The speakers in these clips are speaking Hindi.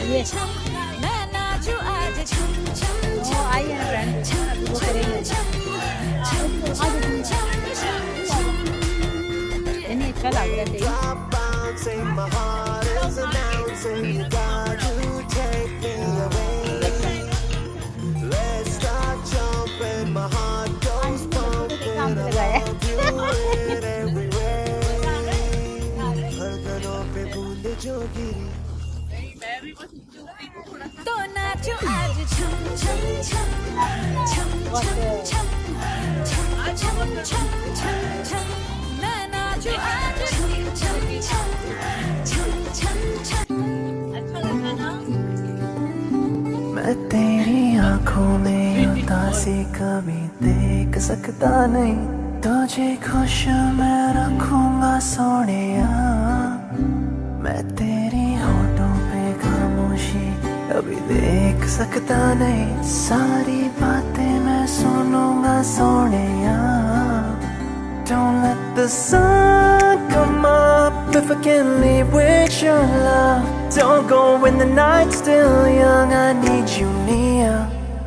ये ओ आई है फ्रेंड अभी वो करेंगे इन्हें अच्छा लग रहा है तो नाचो आज छम छम छम छम छम छम छम छम छम छम मैं नाचो आज छम छम छम छम छम अच्छा लगा ना मैं तेरी आंखों में उदासी कभी देख सकता नहीं तुझे खुश मैं रखूंगा सोनिया मैं तेरी होठों पे खामोशी अभी देख सकता नहीं सारी बातें मैं सुनूंगा Sonia Don't let the sun come up if I can leave with your love Don't go when the night's still young I need you near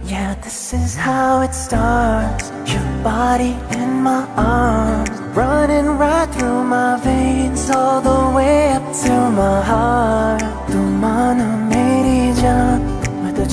Yeah, this is how it starts Your body in my